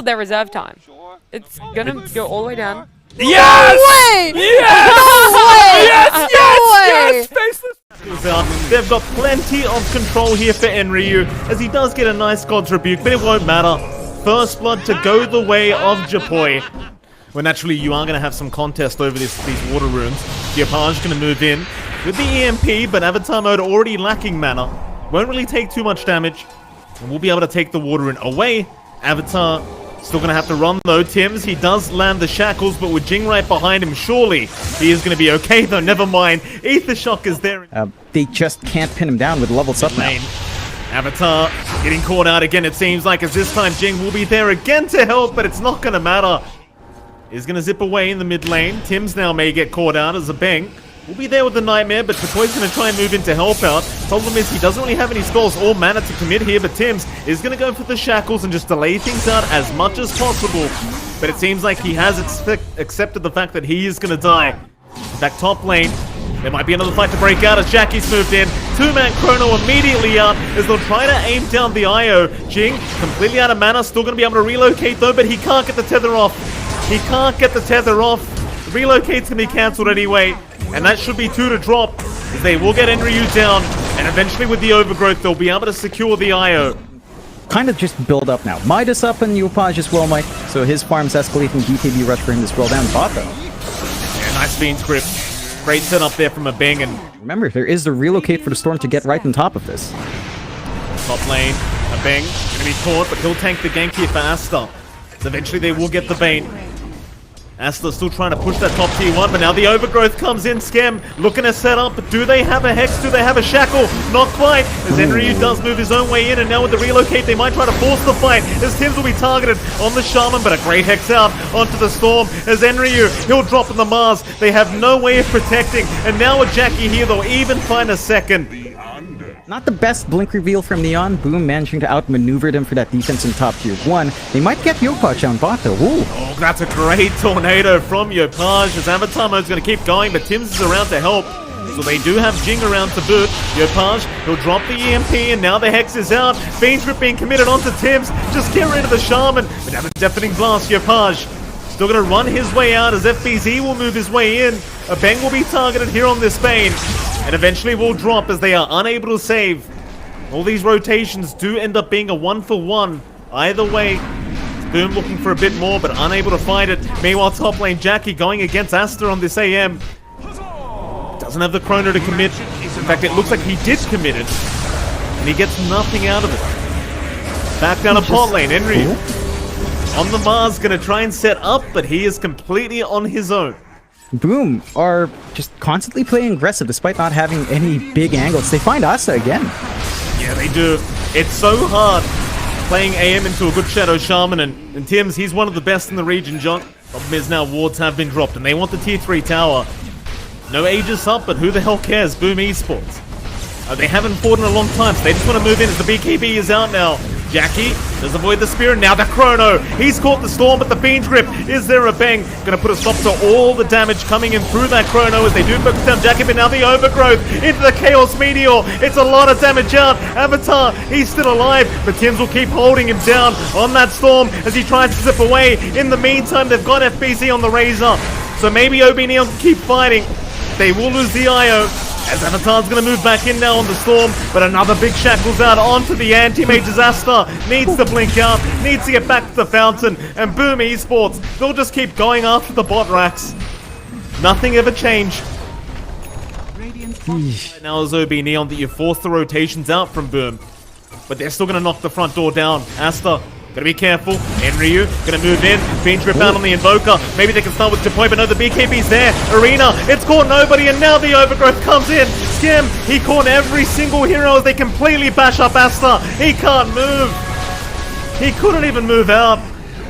their reserve time. It's gonna go all the way down. Yes! No way! Yes! No way! Yes! Yes! No Faceless. They've got plenty of control here for Enryu, as he does get a nice God's Rebuke, but it won't matter. First blood to go the way of Japoi. Well, naturally, you are going to have some contest over these water runes. Diapage going to move in with the EMP, but Avatar mode already lacking mana. Won't really take too much damage, and we'll be able to take the water rune away. Avatar still going to have to run, though. Tims, he does land the shackles, but with Jing right behind him, surely he is going to be okay, though. Never mind. Aether Shock is there. They just can't pin him down with levels up now. Avatar getting caught out again, it seems like, as this time Jing will be there again to help, but it's not going to matter. He's going to zip away in the mid lane. Tims now may get caught out as a bang. We'll be there with the Nightmare, but Chatoi's going to try and move in to help out. Problem is, he doesn't really have any spells or mana to commit here, but Tims is going to go for the shackles and just delay things out as much as possible. But it seems like he has accepted the fact that he is going to die. Back top lane, there might be another fight to break out as Jackie's moved in. Two-man Chrono immediately out as they'll try to aim down the IO. Jing, completely out of mana, still going to be able to relocate though, but he can't get the tether off. He can't get the tether off. Relocate's going to be cancelled anyway. And that should be 2 to drop, as they will get Enryu down, and eventually with the overgrowth they'll be able to secure the IO. Kind of just build up now. Midas up and Diapage as well, Mike. So his farm's escalating. BKB rush for him to scroll down bot though. Yeah, nice Fiend's Grip. Great setup there from a Bang, and remember, there is the relocate for the Storm to get right on top of this. top lane, a Bang, gonna be caught, but he'll tank the gank here for Asta. So eventually they will get the Bane. Asta still trying to push that top tier 1, but now the overgrowth comes in. Skem looking to set up, but do they have a Hex? Do they have a Shackle? Not quite, as Enryu does move his own way in, and now with the relocate they might try to force the fight, as Tims will be targeted on the Shaman, but a great Hex out onto the Storm, as Enryu, he'll drop in the Mars. They have no way of protecting, and now with Jackie here, they'll even find a second. Not the best blink reveal from Neon. Boom managing to outmaneuver them for that defense in top tier 1. They might get Diapage on bot though. Ooh. Oh, that's a great tornado from Diapage, as Avatar mode's going to keep going, but Tims is around to help. So they do have Jing around to boot. Diapage, he'll drop the EMP, and now the Hex is out. Fiend's Grip being committed onto Tims. Just get rid of the Shaman. But now the Deafening Blast, Diapage still going to run his way out, as FBZ will move his way in. A Bang will be targeted here on this Bane, and eventually will drop as they are unable to save. All these rotations do end up being a 1-for-1. Either way, Boom looking for a bit more, but unable to find it. Meanwhile, top lane Jackie going against Asta on this AM. Doesn't have the Chrono to commit. In fact, it looks like he did commit it, and he gets nothing out of it. Back down to bot lane, Enryu on the Mars, gonna try and set up, but he is completely on his own. Boom are just constantly playing aggressive despite not having any big angles. They find Asta again. Yeah, they do. It's so hard playing AM into a good Shadow Shaman, and Tims, he's one of the best in the region, John. Problem is now wards have been dropped, and they want the tier 3 tower. No Aegis up, but who the hell cares? Boom Esports. They haven't fought in a long time, so they just want to move in as the BKB is out now. Jackie does avoid the spear, and now the Chrono. He's caught the Storm, but the Fiend's Grip. Is there a Bang? Gonna put a stop to all the damage coming in through that Chrono as they do focus down Jackie, but now the overgrowth into the Chaos Meteor. It's a lot of damage out. Avatar, he's still alive, but Tims will keep holding him down on that Storm as he tries to zip away. In the meantime, they've got FBC on the Razor, so maybe OB.Neon can keep fighting. They will lose the IO, as Avatar's going to move back in now on the Storm, but another big Shackles out onto the anti-mage disaster. Needs to blink out, needs to get back to the fountain, and Boom Esports, they'll just keep going after the bot racks. Nothing ever changed. Now is OB.Neon that you force the rotations out from Boom, but they're still going to knock the front door down. Asta, gotta be careful. Enryu gonna move in. Fiend's Grip out on the Invoker. Maybe they can start with Japoi, but no, the BKB's there. Arena, it's caught nobody, and now the overgrowth comes in. Skim, he caught every single hero as they completely bash up Asta. He can't move. He couldn't even move out.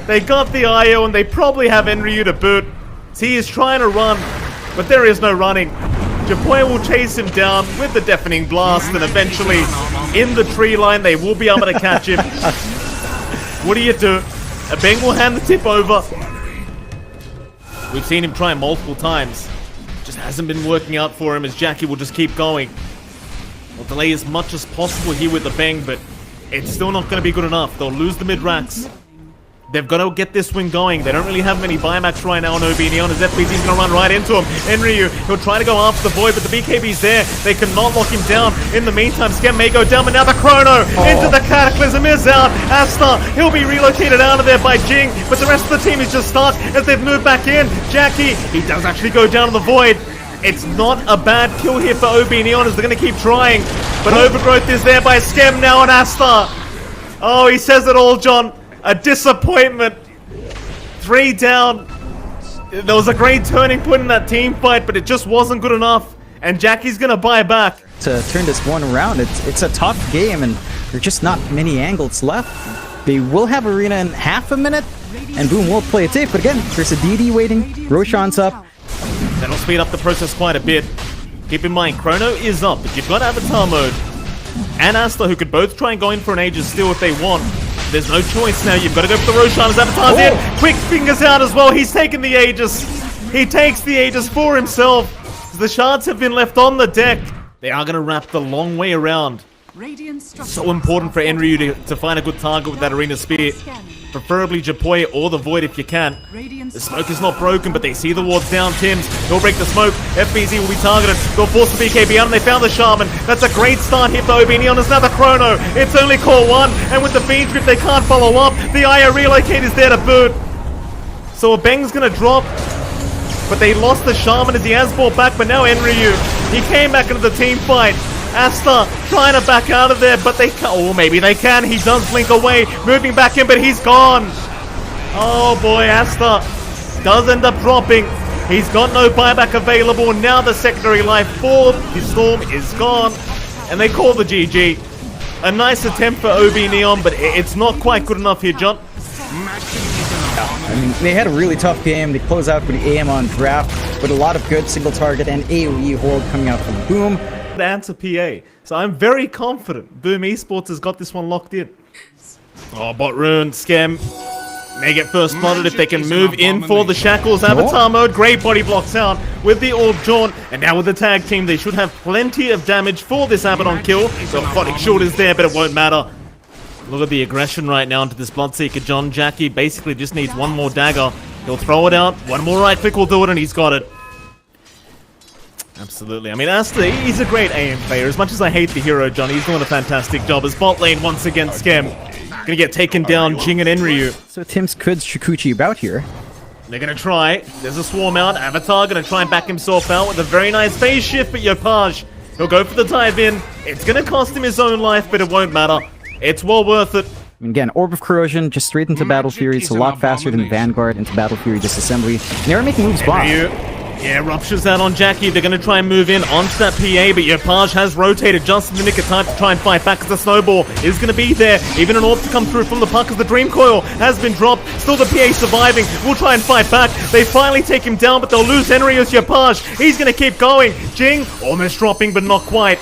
They got the IO, and they probably have Enryu to boot. So he is trying to run, but there is no running. Japoi will chase him down with the Deafening Blast, and eventually, in the tree line, they will be able to catch him. What do you do? A Bang will hand the tip over. We've seen him try multiple times. Just hasn't been working out for him, as Jackie will just keep going. We'll delay as much as possible here with the Bang, but it's still not going to be good enough. They'll lose the mid-racks. They've got to get this win going. They don't really have many buybacks right now on OB.Neon as FBZ's going to run right into him. Enryu, he'll try to go after the Void, but the BKB's there. They cannot lock him down. In the meantime, Skem may go down, but now the Chrono into the Cataclysm is out. Asta, he'll be relocated out of there by Jing, but the rest of the team is just stuck as they've moved back in. Jackie, he does actually go down to the Void. It's not a bad kill here for OB.Neon as they're going to keep trying, but Overgrowth is there by Skem now and Asta. Oh, he says it all, John. A disappointment. 3 down. There was a great turning point in that team fight, but it just wasn't good enough. And Jackie's gonna buy back. To turn this one around, it's a tough game, and there's just not many angles left. They will have Arena in half a minute, and Boom will play it safe. But again, there's a DD waiting. Roshan's up. That'll speed up the process quite a bit. Keep in mind, Chrono is up, but you've got Avatar mode and Asta, who could both try and go in for an Aegis steal if they want. There's no choice now. You've got to go for the Roshan as Avatar's in. Quick fingers out as well. He's taken the Aegis. He takes the Aegis for himself. The shards have been left on the deck. They are going to wrap the long way around. So important for Enryu to find a good target with that Arena Spear. Preferably Japoi or the Void if you can. The smoke is not broken, but they see the wards down. Tims, he'll break the smoke. FBZ will be targeted. They'll force the BKB out, and they found the Shaman. That's a great start here for OB.Neon. It's another Chrono. It's only core 1, and with the Fiend Grip, they can't follow up. The Aya Relocate is there to boot. So a Bang's gonna drop, but they lost the Shaman as he has brought back, but now Enryu. He came back into the team fight. Asta trying to back out of there, but they can't. Oh, maybe they can. He does blink away, moving back in, but he's gone. Oh boy, Asta does end up dropping. He's got no buyback available. Now the secondary life for his Storm is gone, and they call the GG. A nice attempt for OB.Neon, but it's not quite good enough here, John. I mean, they had a really tough game. They close out with the AM on draft with a lot of good single target and AoE hold coming out from Boom. The answer PA. So I'm very confident Boom Esports has got this one locked in. Oh, bot rune, Skem. May get first spotted if they can move in for the Shackles. Avatar mode, great body blocks out with the Orb Jaunt. And now with the tag team, they should have plenty of damage for this Abaddon kill. The Aquatic Shield is there, but it won't matter. Look at the aggression right now into this Bloodseeker. John Jackie basically just needs one more dagger. He'll throw it out. One more right click will do it, and he's got it. Absolutely. I mean, Asta, he's a great AM player. As much as I hate the hero, John, he's doing a fantastic job. As bot lane once again, Skem. Gonna get taken down, Jing and Enryu. So Tims could Shikuchi about here. They're gonna try. There's a swarm out. Avatar gonna try and back himself out with a very nice phase shift, but Yopaj, he'll go for the dive in. It's gonna cost him his own life, but it won't matter. It's well worth it. Again, Orb of Corrosion, just straight into Battle Fury. It's a lot faster than Vanguard into Battle Fury disassembly. And they are making moves by. Yeah, ruptures out on Jackie. They're going to try and move in onto that PA, but Yopaj has rotated just in the nick of time to try and fight back, because the snowball is going to be there. Even an orb to come through from the puck as the Dream Coil has been dropped. Still the PA surviving. We'll try and fight back. They finally take him down, but they'll lose Henry as Yopaj. He's going to keep going. Jing almost dropping, but not quite.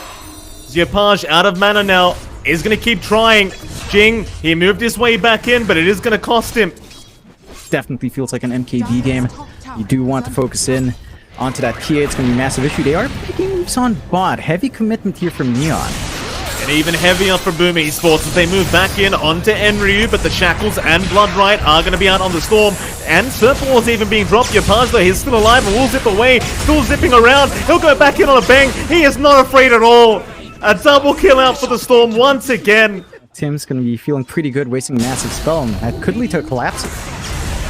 Yopaj out of mana now. Is going to keep trying. Jing, he moved his way back in, but it is going to cost him. Definitely feels like an MKD game. You do want to focus in onto that PA. It's going to be a massive issue. They are making moves on bot. Heavy commitment here from Neon. And even heavier for Boom Esports as they move back in onto Enryu, but the Shackles and Bloodright are going to be out on the Storm. And Serpent is even being dropped. Yopaj, though, he's still alive and will zip away. Still zipping around. He'll go back in on a bang. He is not afraid at all. A double kill out for the Storm once again. Tim's going to be feeling pretty good, wasting a massive spell, and that could lead to a collapse.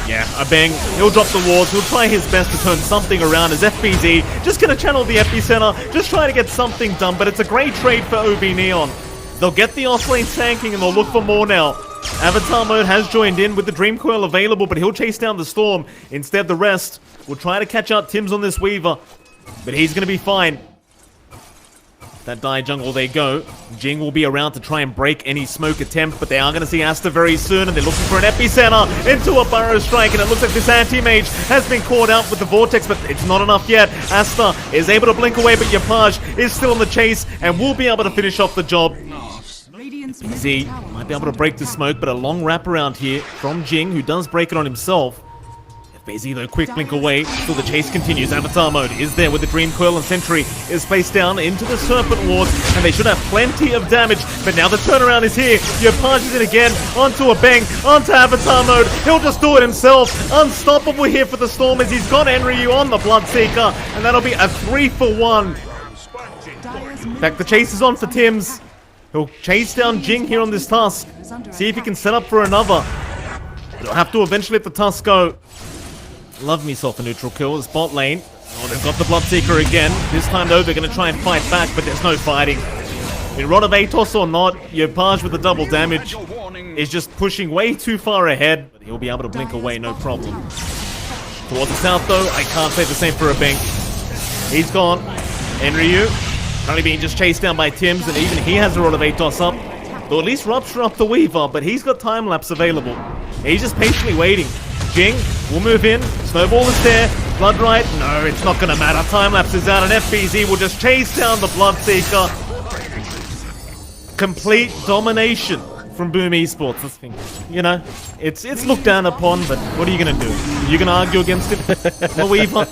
Yeah, a bang. He'll drop the wards. He'll try his best to turn something around as FBZ. Just going to channel the epicenter. Just try to get something done, but it's a great trade for OB.Neon. They'll get the off-lane tanking, and they'll look for more now. Avatar mode has joined in with the Dream Coil available, but he'll chase down the Storm. Instead, the rest will try to catch out Tims on this Weaver, but he's going to be fine. That die jungle they go. Jing will be around to try and break any smoke attempt, but they are going to see Asta very soon, and they're looking for an epicenter into a burrow strike, and it looks like this anti-mage has been caught out with the vortex, but it's not enough yet. Asta is able to blink away, but Yopaj is still in the chase and will be able to finish off the job. Z might be able to break the smoke, but a long wraparound here from Jing, who does break it on himself. FaZe though, quick blink away. Still the chase continues. Avatar mode is there with the Dream Coil, and Sentry is placed down into the Serpent Ward, and they should have plenty of damage. But now the turnaround is here. Yopaj in again, onto a bang, onto Avatar mode. He'll just do it himself. Unstoppable here for the Storm as he's got Enryu on the Bloodseeker, and that'll be a 3-for-1. In fact, the chase is on for Tims. He'll chase down Jing here on this Tusk. See if he can set up for another. He'll have to eventually let the Tusk go. Love myself a neutral kill. It's bot lane. Oh, they've got the Bloodseeker again. This time though, they're going to try and fight back, but there's no fighting. In Rod of Atos or not, Yopaj with the double damage is just pushing way too far ahead. But he'll be able to blink away, no problem. Towards the south though, I can't say the same for a Bink. He's gone. Enryu currently being just chased down by Tims, and even he has a Rod of Atos up. They'll at least rupture up the Weaver, but he's got time-lapse available. He's just patiently waiting. Jing will move in. Snowball is there. Bloodright, no, it's not going to matter. Time-lapse is out, and FBZ will just chase down the Bloodseeker. Complete domination from Boom Esports. This thing, you know, it's looked down upon, but what are you going to do? You're going to argue against it? The Weaver.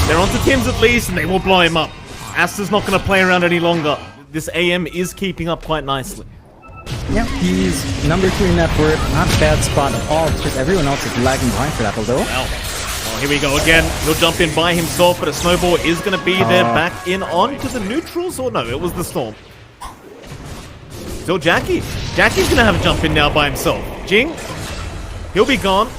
They're onto Tims at least, and they will blow him up. Asta's not going to play around any longer. This AM is keeping up quite nicely. Yep, he's number 3 net worth. Not a bad spot at all, because everyone else is lagging behind for that, although. Well, oh, here we go again. He'll jump in by himself, but a Snowball is going to be there back in onto the neutrals, or no, it was the Storm. Still Jackie. Jackie's going to have a jump in now by himself. Jing, he'll be gone.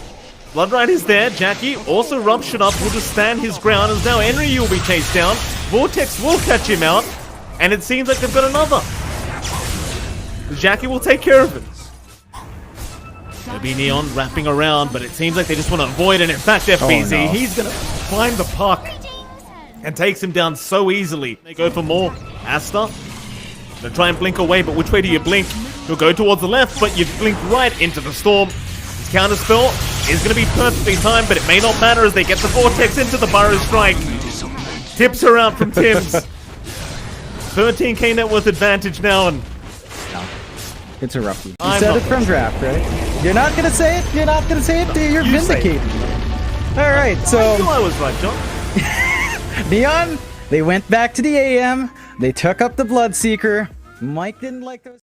Bloodright is there. Jackie also ruptured up, will just stand his ground, as now Enryu will be chased down. Vortex will catch him out, and it seems like they've got another. Jackie will take care of it. OB.Neon wrapping around, but it seems like they just want to avoid it. In fact, FBZ, he's going to find the puck and takes him down so easily. They go for more. Asta, they'll try and blink away, but which way do you blink? You'll go towards the left, but you blink right into the Storm. His counterspell is going to be perfectly timed, but it may not matter as they get the Vortex into the Burrow Strike. Tips her out from Tims. 13k net worth advantage now, and it's a roughie. You said it from draft, right? You're not gonna say it? You're not gonna say it? You're vindicated. Alright, so I knew I was right, John. Neon, they went back to the AM, they took up the Bloodseeker. Mike didn't like those.